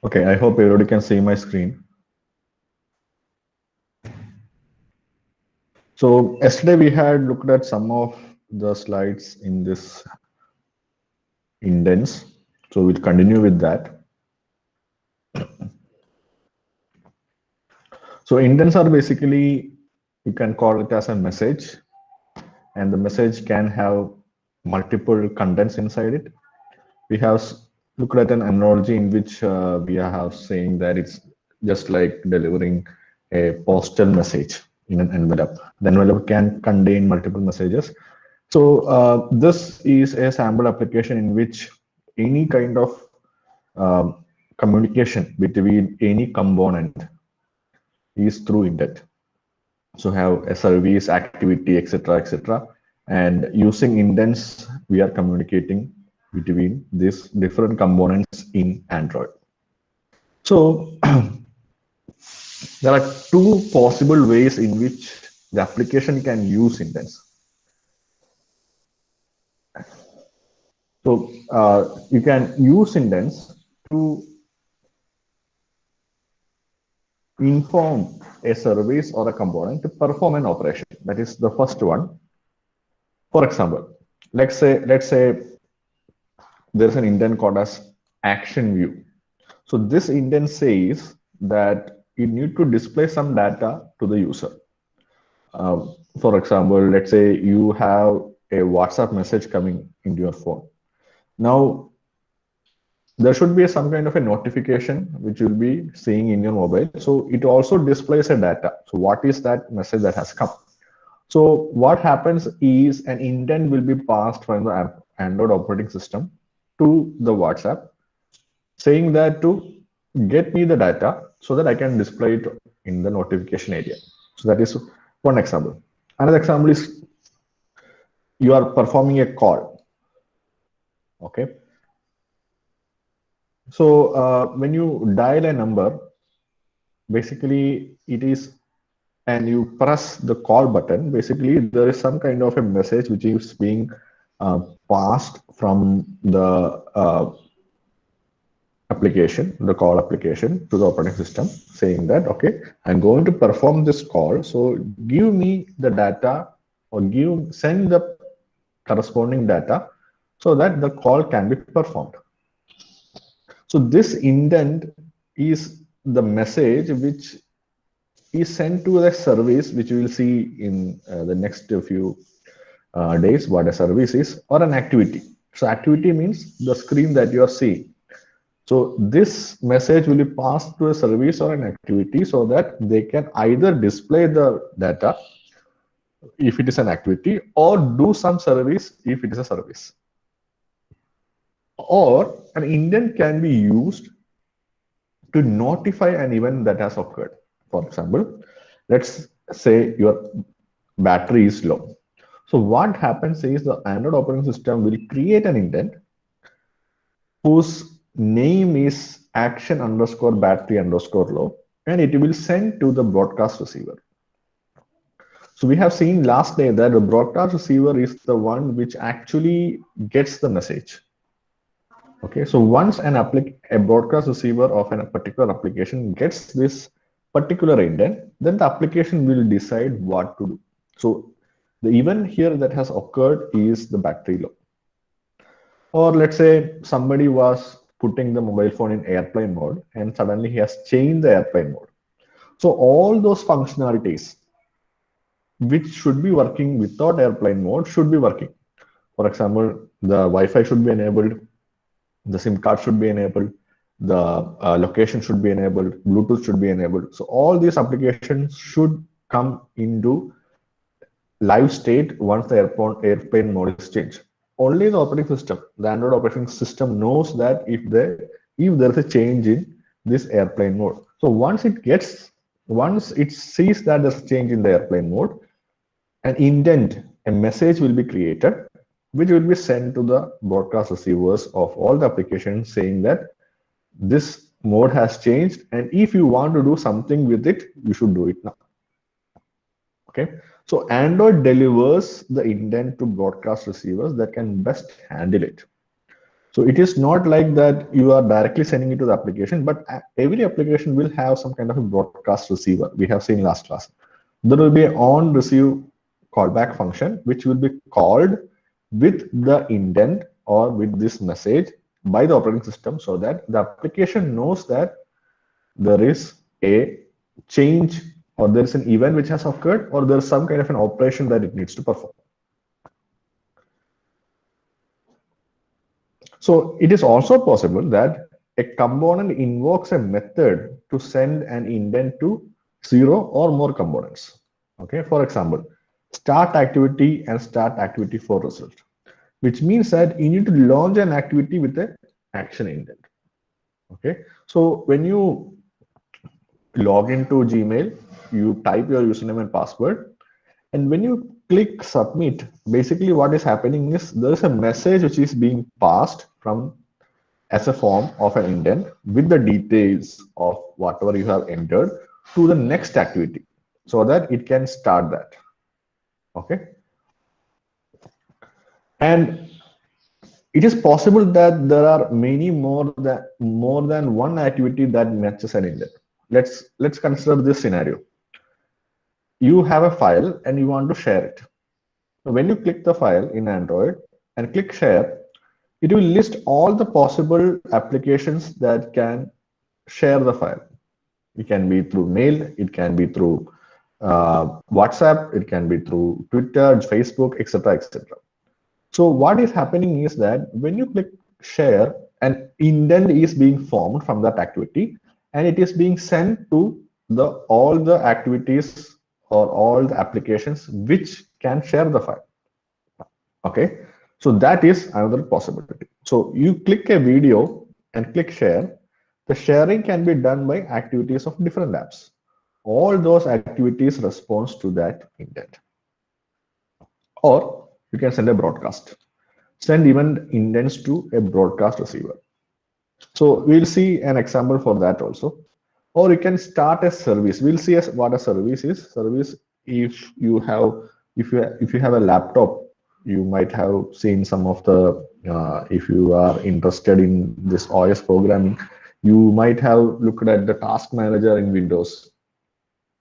Okay, I hope everybody can see my screen. So yesterday we had looked at some of the slides in this indents. So we'll continue with that. So indents are basically, you can call it as a message, and the message can have multiple contents inside it. We have looked at an analogy in which we have saying that it's just like delivering a postal message in an envelope. The envelope can contain multiple messages. So this is a sample application in which any kind of communication between any component is through indent. So have a service, activity, etc., etc. And using indents, we are communicating between these different components in Android. So there are two possible ways in which the application can use indents. So you can use indents to inform a service or a component to perform an operation. That is the first one. For example, let's say there's an indent called as action view. So this indent says that you need to display some data to the user. For example, let's say you have a WhatsApp message coming into your phone. Now, there should be some kind of a notification which you'll be seeing in your mobile. So it also displays a data. So what is that message that has come? So what happens is an indent will be passed from the Android operating system to the WhatsApp, saying that to get me the data so that I can display it in the notification area. So that is one example. Another example is you are performing a call. Okay. So when you dial a number, basically it is, and you press the call button, basically there is some kind of a message which is being passed from the application, the call application to the operating system, saying that, okay, I'm going to perform this call. So give me the data or send the corresponding data so that the call can be performed. So this indent is the message which is sent to the service, which we will see in the next few days what a service is, or an activity. So activity means the screen that you are seeing. So this message will be passed to a service or an activity so that they can either display the data if it is an activity or do some service if it is a service. Or an indent can be used to notify an event that has occurred. For example, let's say your battery is low. So what happens is the Android operating system will create an indent whose name is action underscore battery underscore low, and it will send to the broadcast receiver. So we have seen last day that the broadcast receiver is the one which actually gets the message. Okay, so once a broadcast receiver of a particular application gets this particular indent, then the application will decide what to do. So the event here that has occurred is the battery low. Or let's say somebody was putting the mobile phone in airplane mode and suddenly he has changed the airplane mode. So all those functionalities which should be working without airplane mode should be working. For example, the Wi-Fi should be enabled, the SIM card should be enabled, the location should be enabled, Bluetooth should be enabled. So all these applications should come into live state once the airplane mode is changed. Only the operating system, the Android operating system knows that if there is a change in this airplane mode. So once it sees that there's a change in the airplane mode, an indent, a message will be created, which will be sent to the broadcast receivers of all the applications saying that this mode has changed, and if you want to do something with it, you should do it now. Okay, so Android delivers the indent to broadcast receivers that can best handle it. So it is not like that you are directly sending it to the application, but every application will have some kind of a broadcast receiver. We have seen last class. There will be an on receive callback function, which will be called with the indent or with this message by the operating system, so that the application knows that there is a change or there is an event which has occurred or there is some kind of an operation that it needs to perform. So it is also possible that a component invokes a method to send an indent to 0 or more components. Okay, for example, start activity and start activity for result, which means that you need to launch an activity with a action indent. Okay, so when you log into Gmail, you type your username and password, and when you click submit, basically what is happening is there is a message which is being passed from as a form of an indent with the details of whatever you have entered to the next activity so that it can start that. Okay. And it is possible that there are many more than one activity that matches an indent. Let's consider this scenario. You have a file and you want to share it. So when you click the file in Android and click share, it will list all the possible applications that can share the file. It can be through mail, it can be through WhatsApp, it can be through Twitter, Facebook, etc., etc. So what is happening is that when you click share, an indent is being formed from that activity, and it is being sent to the all the activities or all the applications which can share the file. Okay, so that is another possibility. So you click a video and click share. The sharing can be done by activities of different apps. All those activities responds to that indent. Or you can send a broadcast. Send even indents to a broadcast receiver. So we'll see an example for that also. Or you can start a service. We'll see what a service is. Service, if you have if you have a laptop, you might have seen some of the if you are interested in this OS programming, you might have looked at the task manager in Windows.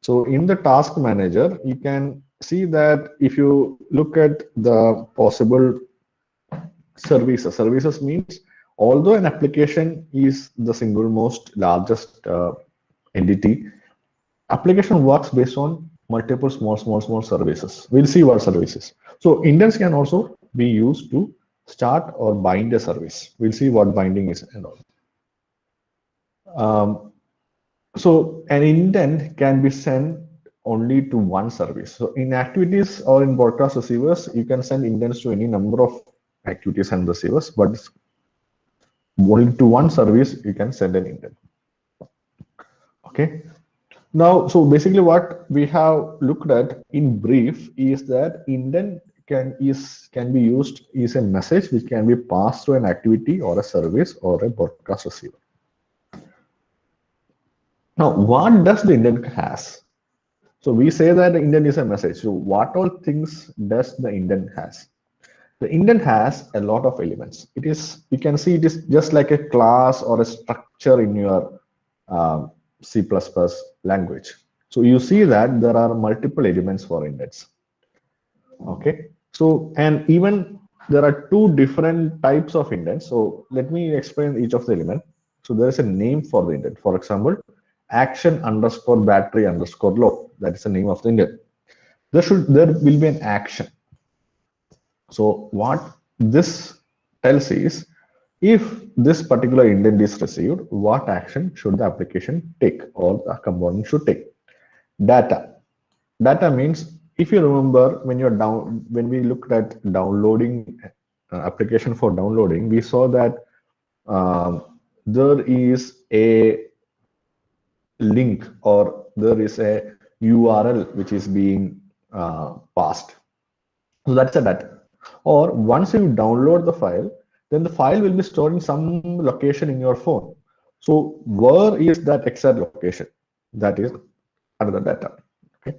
So in the task manager, you can see that if you look at the possible services, services means although an application is the single most largest entity, application works based on multiple small services. We'll see what services. So indents can also be used to start or bind a service. We'll see what binding is and all. So an indent can be sent only to one service. So in activities or in broadcast receivers, you can send indents to any number of activities and receivers, but only to one service you can send an indent. Okay. Now, so basically what we have looked at in brief is that indent can be used is a message which can be passed to an activity or a service or a broadcast receiver. Now, what does the indent has? So we say that the indent is a message. So what all things does the indent has? The indent has a lot of elements. It is, you can see it is just like a class or a structure in your C++ language. So you see that there are multiple elements for indents. Okay. So, and even there are two different types of indents. So let me explain each of the element. So there is a name for the indent. For example, action underscore battery underscore low. That is the name of the indent. There will be an action. So what this tells is, if this particular indent is received, what action should the application take or the component should take? Data. Data means, if you remember, when we looked at downloading application for downloading, we saw that there is a link or there is a URL which is being passed. So that's a data. Or once you download the file, then the file will be stored in some location in your phone. So where is that exact location? That is another data. Okay.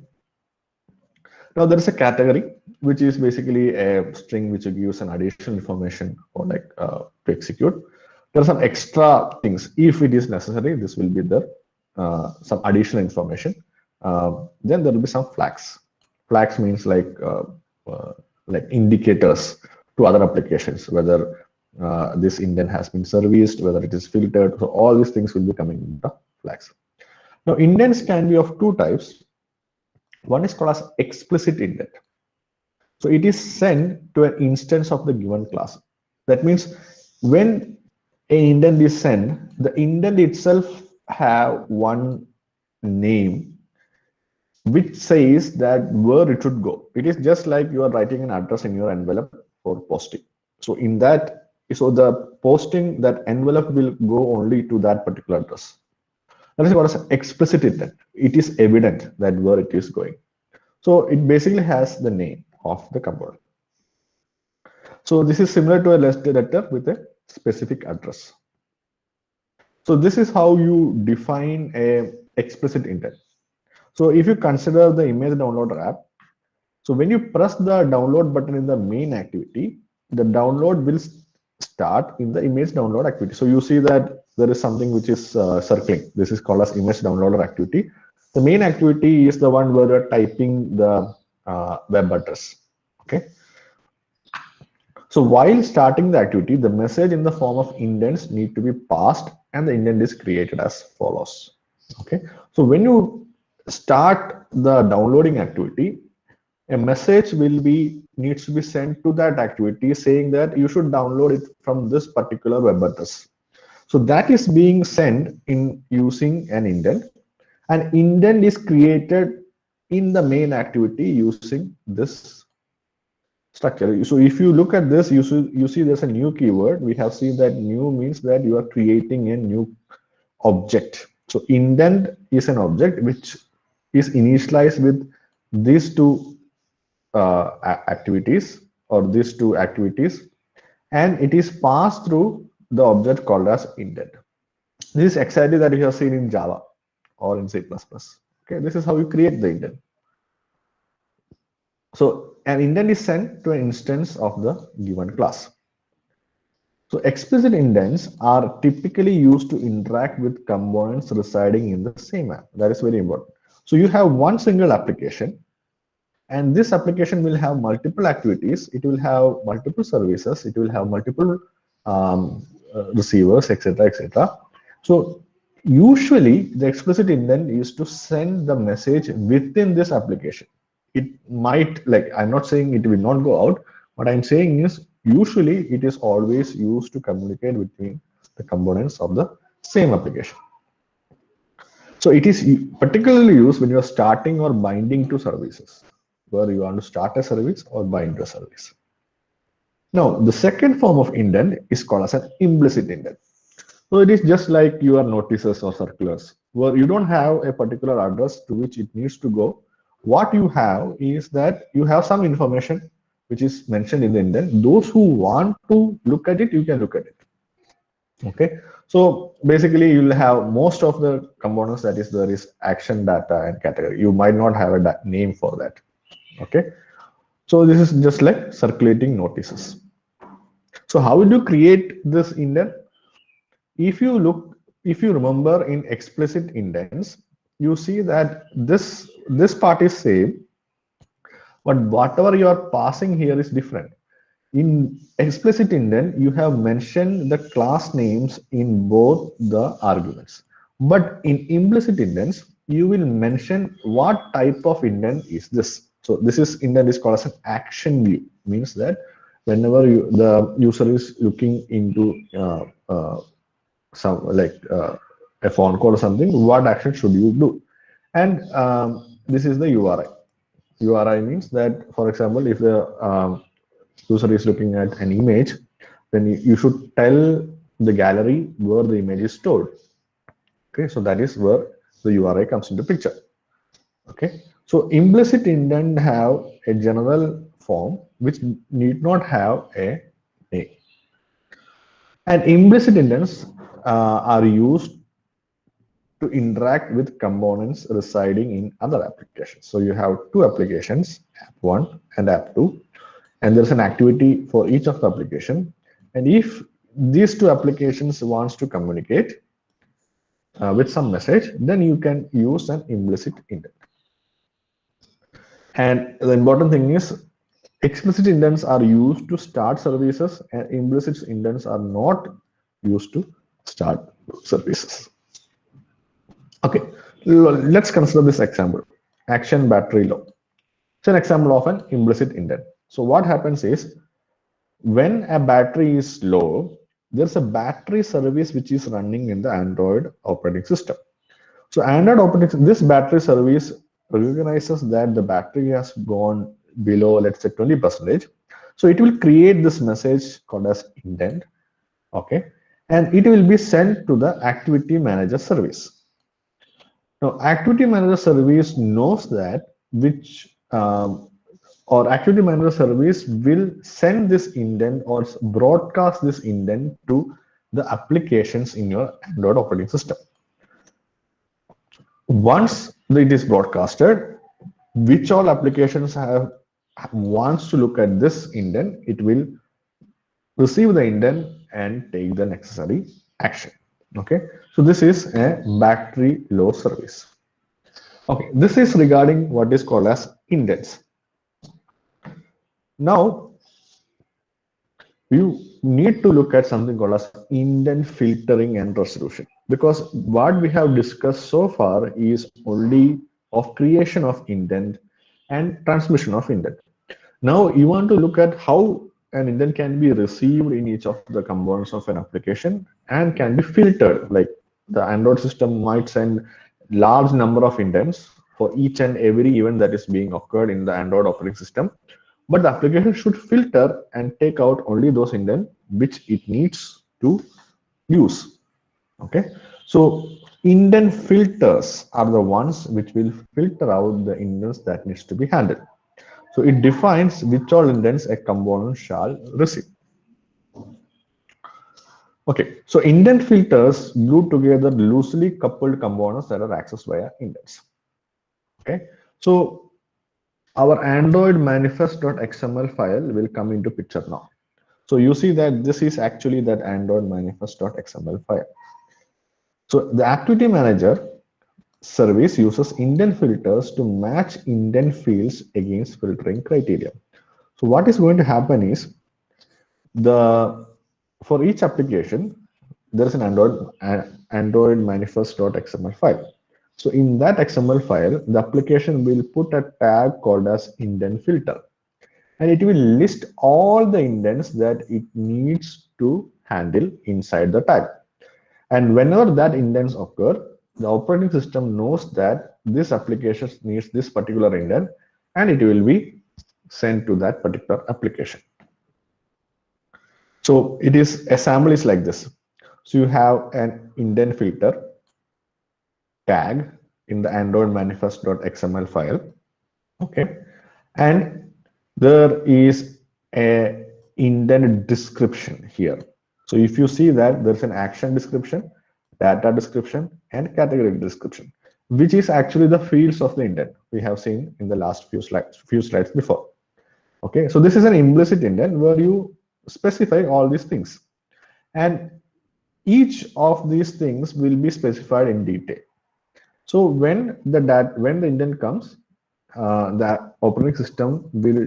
Now there is a category which is basically a string which gives an additional information or like to execute. There are some extra things. If it is necessary, this will be the some additional information. Then there will be some flags. Flags means like indicators to other applications, whether this indent has been serviced, whether it is filtered. So all these things will be coming in the flags. Now indents can be of two types. One is called as explicit indent. So it is sent to an instance of the given class. That means when an indent is sent, the indent itself have one name which says that where it should go. It is just like you are writing an address in your envelope for posting. So in that, so the posting, that envelope will go only to that particular address. That is what is explicit intent. It is evident that where it is going. So it basically has the name of the component. So this is similar to a letter with a specific address. So this is how you define a explicit intent. So if you consider the image downloader app, so when you press the download button in the main activity, the download will start in the image download activity. So you see that there is something which is circling. This is called as image downloader activity. The main activity is the one where you're typing the web address. Okay. So while starting the activity, the message in the form of indents need to be passed, and the indent is created as follows. Okay. So when you start the downloading activity, a message needs to be sent to that activity saying that you should download it from this particular web address. So that is being sent in using an indent. An indent is created in the main activity using this structure. So if you look at this, you see there's a new keyword. We have seen that new means that you are creating a new object. So indent is an object which is initialized with these two activities or these two activities, and it is passed through the object called as indent. This is exactly that you have seen in Java or in C++. Okay, this is how you create the indent. So an indent is sent to an instance of the given class. So explicit indents are typically used to interact with components residing in the same app. That is very important. So you have one single application, and this application will have multiple activities. It will have multiple services. It will have multiple receivers, etc., etc. So usually the explicit indent is to send the message within this application. It might, like, I'm not saying it will not go out. What I'm saying is usually it is always used to communicate between the components of the same application. So it is particularly used when you are starting or binding to services, where you want to start a service or bind to a service. Now, the second form of indent is called as an implicit indent. So it is just like your notices or circulars, where you don't have a particular address to which it needs to go. What you have is that you have some information which is mentioned in the indent. Those who want to look at it, you can look at it. Okay. So basically, you'll have most of the components, that is, there is action data and category. You might not have a name for that. Okay. So this is just like circulating notices. So how would you create this indent? If you remember in explicit indents, you see that this part is same, but whatever you are passing here is different. In explicit indent, you have mentioned the class names in both the arguments. But in implicit indents, you will mention what type of indent is this. So this is indent is called as an action view. Means that whenever the user is looking into some a phone call or something, what action should you do? And this is the URI. URI means that, for example, if the user is looking at an image, then you should tell the gallery where the image is stored. Okay, so that is where the URI comes into picture. Okay, so implicit indent have a general form which need not have a name. And implicit indents are used to interact with components residing in other applications. So you have two applications, app 1 and app 2, and there's an activity for each of the application. And if these two applications wants to communicate with some message, then you can use an implicit indent. And the important thing is explicit indents are used to start services and implicit indents are not used to start services. Okay, let's consider this example. Action battery low. It's an example of an implicit indent. So what happens is when a battery is low, there's a battery service which is running in the Android operating system. So Android operating, this battery service recognizes that the battery has gone below, let's say 20%. So it will create this message called as indent, okay, and it will be sent to the activity manager service. Now activity manager service knows that which or activity manager service will send this indent or broadcast this indent to the applications in your Android operating system. Once it is broadcasted, which all applications have wants to look at this indent, it will receive the indent and take the necessary action. Okay, so this is a battery low service. Okay, this is regarding what is called as indents. Now you need to look at something called as indent filtering and resolution, because what we have discussed so far is only of creation of indent and transmission of indent. Now you want to look at how an indent can be received in each of the components of an application and can be filtered. Like the Android system might send large number of indents for each and every event that is being occurred in the Android operating system, but the application should filter and take out only those indents which it needs to use. Okay, so indent filters are the ones which will filter out the indents that needs to be handled. So it defines which all indents a component shall receive. Okay, so indent filters glue together loosely coupled components that are accessed via indents. Okay, so our Android manifest.xml file will come into picture now. So you see that this is actually that Android manifest.xml file. So the activity manager service uses indent filters to match indent fields against filtering criteria. So what is going to happen is for each application there is an Android manifest.xml file. So in that XML file, the application will put a tag called as indent filter, and it will list all the indents that it needs to handle inside the tag. And whenever that indents occur, the operating system knows that this application needs this particular indent, and it will be sent to that particular application. So it is a sample is like this. So you have an indent filter tag in the Android manifest.xml file. Okay, and there is a indent description here. So if you see that there's an action description, data description, and category description, which is actually the fields of the indent we have seen in the last few slides before. Okay, so this is an implicit indent where you specify all these things, and each of these things will be specified in detail. So when the indent comes, the operating system will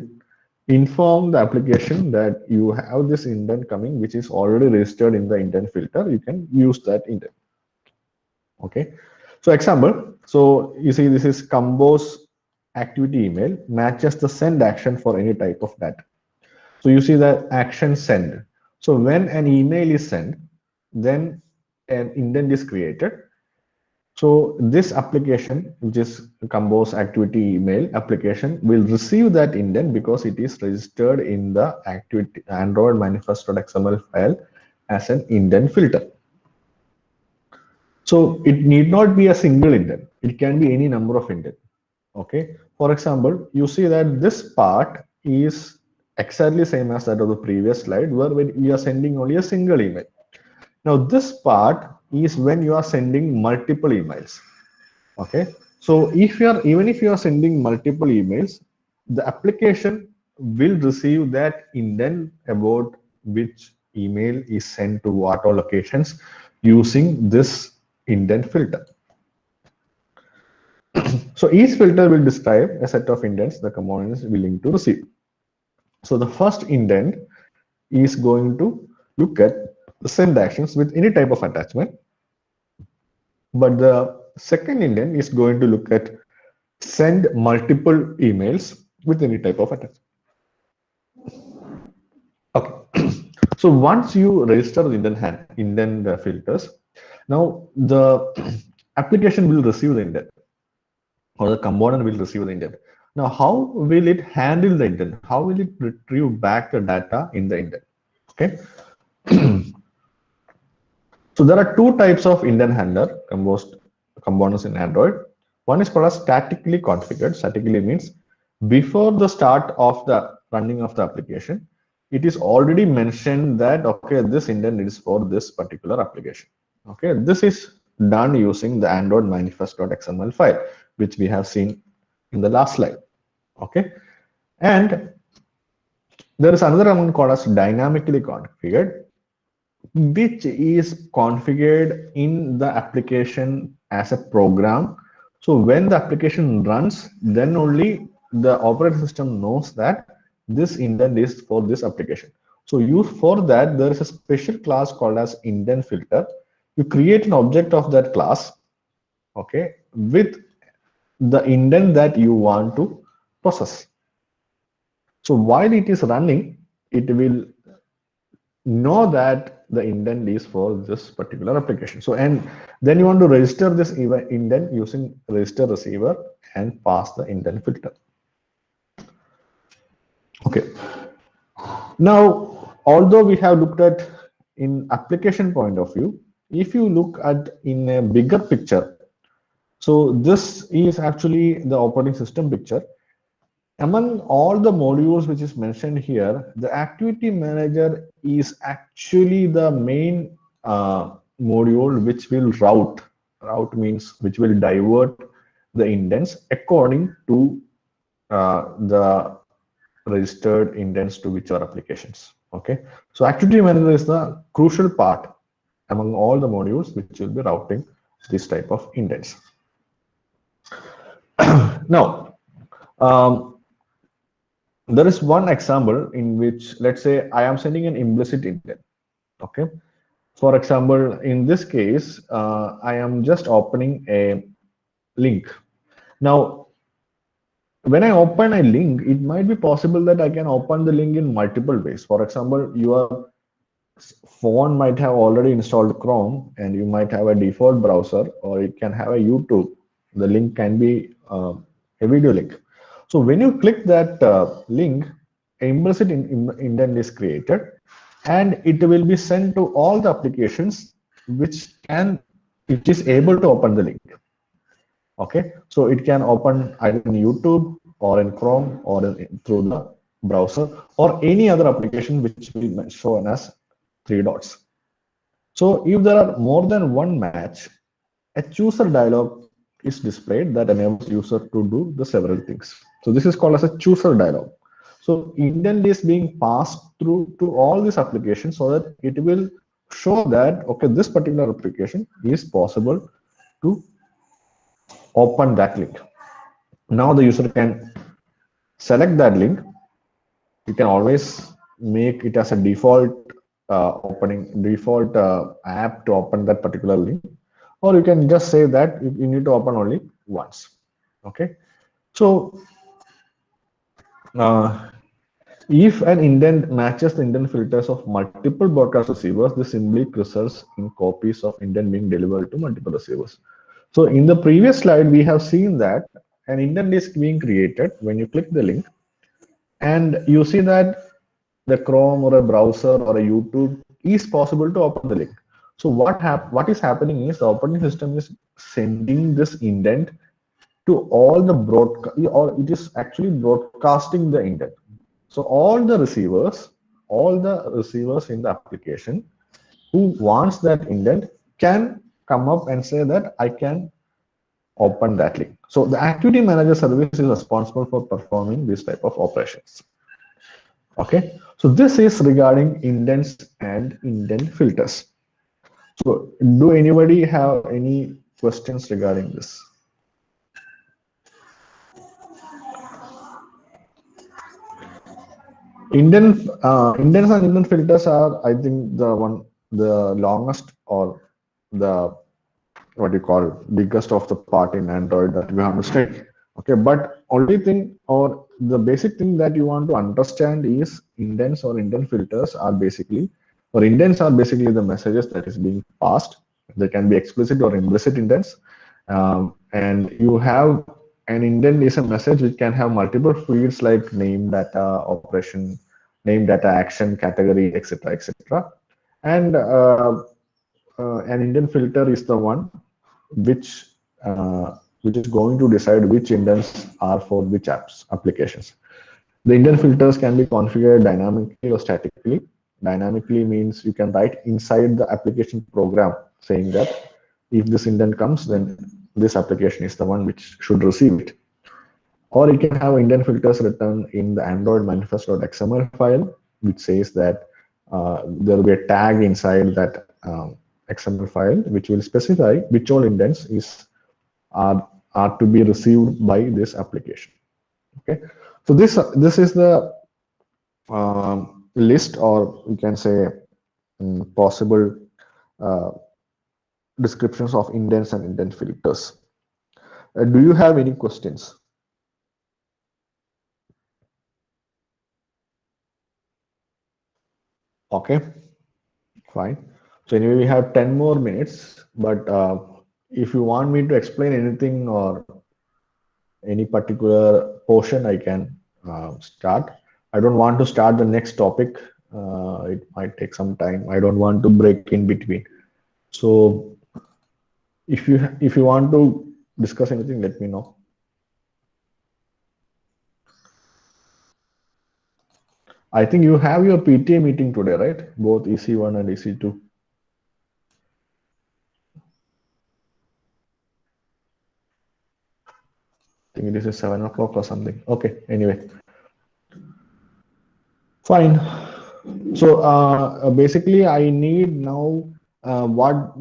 inform the application that you have this indent coming, which is already registered in the indent filter. You can use that indent. Okay, so example. So you see this is compose activity email matches the send action for any type of data. So you see that action send. So when an email is sent, then an indent is created. So this application, which is compose activity email application, will receive that indent because it is registered in the activity Android manifest.xml file as an indent filter. So it need not be a single indent. It can be any number of indent. Okay. For example, you see that this part is exactly same as that of the previous slide, where we are sending only a single email. Now this part is when you are sending multiple emails. Okay, so if you are even if you are sending multiple emails, the application will receive that indent about which email is sent to what all locations using this indent filter. So each filter will describe a set of indents the component is willing to receive. So the first indent is going to look at the send actions with any type of attachment, but the second indent is going to look at send multiple emails with any type of attachment. Okay. So once you register the indent filters, now the application will receive the indent, or the component will receive the indent. Now, how will it handle the indent? How will it retrieve back the data in the indent? Okay. So there are two types of indent handler components in Android. One is called as statically configured. Statically means before the start of the running of the application, it is already mentioned that okay, this indent is for this particular application. Okay, this is done using the Android manifest.xml file, which we have seen in the last slide. Okay, and there is another one called as dynamically configured, which is configured in the application as a program. So when the application runs, then only the operating system knows that this indent is for this application. So use for that, there is a special class called as indent filter. You create an object of that class, okay, with the indent that you want to process. So while it is running, it will know that the indent is for this particular application. So, and then you want to register this indent using register receiver and pass the indent filter. Okay. Now, although we have looked at in application point of view, if you look at in a bigger picture, so this is actually the operating system picture. Among all the modules which is mentioned here, the activity manager is actually the main module which will route. Route means which will divert the indents according to the registered indents to whichever applications. Okay, so activity manager is the crucial part among all the modules which will be routing this type of indents. Now, there is one example in which, let's say, I am sending an implicit indent. Okay. For example, in this case, I am just opening a link. Now, when I open a link, it might be possible that I can open the link in multiple ways. For example, your phone might have already installed Chrome and you might have a default browser, or it can have a YouTube. The link can be a video link. So when you click that link, implicit indent is created, and it will be sent to all the applications which is able to open the link. Okay, so it can open either in YouTube or in Chrome or through the browser or any other application which will be shown as 3 dots. So if there are more than one match, a chooser dialog is displayed that enables user to do the several things. So this is called as a chooser dialog. So indent is being passed through to all these applications so that it will show that okay, this particular application is possible to open that link. Now the user can select that link. You can always make it as a default default app to open that particular link, or you can just say that you need to open only once. Okay, so if an indent matches the indent filters of multiple broadcast receivers, this simply results in copies of indent being delivered to multiple receivers. So in the previous slide, we have seen that an indent is being created when you click the link, and you see that the Chrome or a browser or a YouTube is possible to open the link. So what is happening is the operating system is sending this indent to all the broadcast, or it is actually broadcasting the indent. So all the receivers in the application who wants that indent can come up and say that I can open that link. So the activity manager service is responsible for performing this type of operations. Okay, so this is regarding indents and indent filters. So do anybody have any questions regarding this? Indents and indent filters are, I think, the longest or the what you call biggest of the part in Android that we have to study. Okay, but only thing or the basic thing that you want to understand is indents or indent filters are basically, or indents are basically the messages that is being passed. They can be explicit or implicit indents, and you have an indent is a message which can have multiple fields like name, data, operation, name, data, action, category, etc., etc. And an indent filter is the one which which is going to decide which indents are for which applications. The indent filters can be configured dynamically or statically. Dynamically means you can write inside the application program saying that if this indent comes, then this application is the one which should receive it. Or you can have indent filters written in the Android manifest.xml file, which says that there will be a tag inside that XML file, which will specify which all indents are to be received by this application. Okay, so this is the list, or you can say possible uh, descriptions of indents and indent filters. Do you have any questions? Okay, fine. So anyway, we have 10 more minutes, but if you want me to explain anything or any particular portion, I can start. I don't want to start the next topic. It might take some time. I don't want to break in between. So if you want to discuss anything, let me know. I think you have your PTA meeting today, right? Both EC1 and EC2. I think it is 7 o'clock or something. Okay, anyway. Fine. So basically, I need now what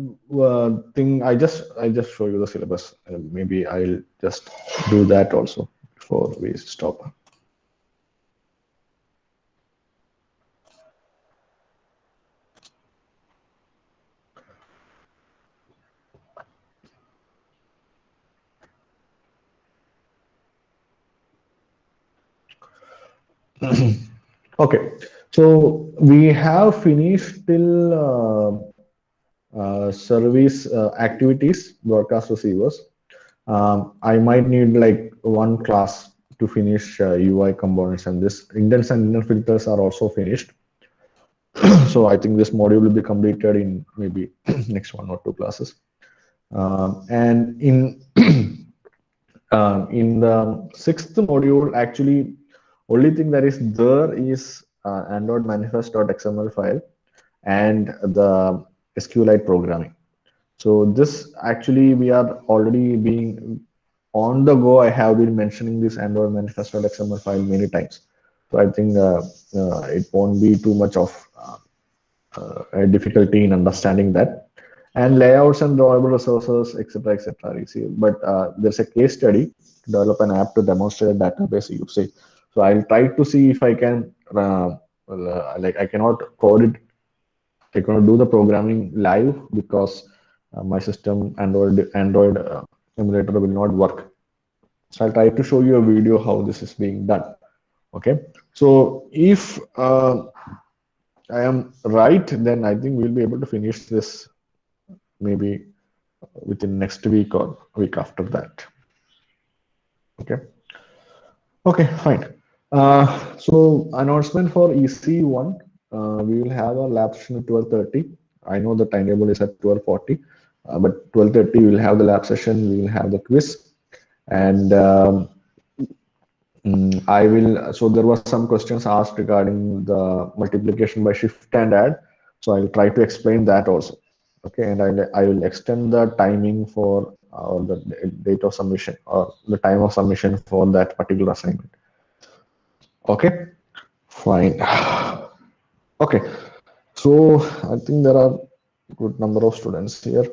thing I just show you the syllabus. Maybe I'll just do that also before we stop. Okay, so we have finished till service activities, broadcast receivers. I might need like one class to finish UI components, and this indents and indent filters are also finished. So I think this module will be completed in maybe next 1 or 2 classes. And in the 6th module, actually, only thing that is there is Android manifest.xml file and the SQLite programming. So this actually we are already being on the go. I have been mentioning this Android manifest.xml file many times. So I think it won't be too much of a difficulty in understanding that. And layouts and drawable resources, etc., etc. But there's a case study to develop an app to demonstrate database usage. So I'll try to see if I can, like I cannot code it, I cannot do the programming live because my system Android emulator will not work. So I'll try to show you a video how this is being done. Okay. So if I am right, then I think we'll be able to finish this maybe within next week or week after that. Okay. Okay, fine. So announcement for EC1, we will have a lab session at 12:30. I know the timetable is at 12:40, but 12:30 we will have the lab session. We will have the quiz, and I will. So there were some questions asked regarding the multiplication by shift and add. So I'll try to explain that also. Okay, and I will extend the timing for or the date of submission or the time of submission for that particular assignment. Okay, fine. Okay, so I think there are good number of students here.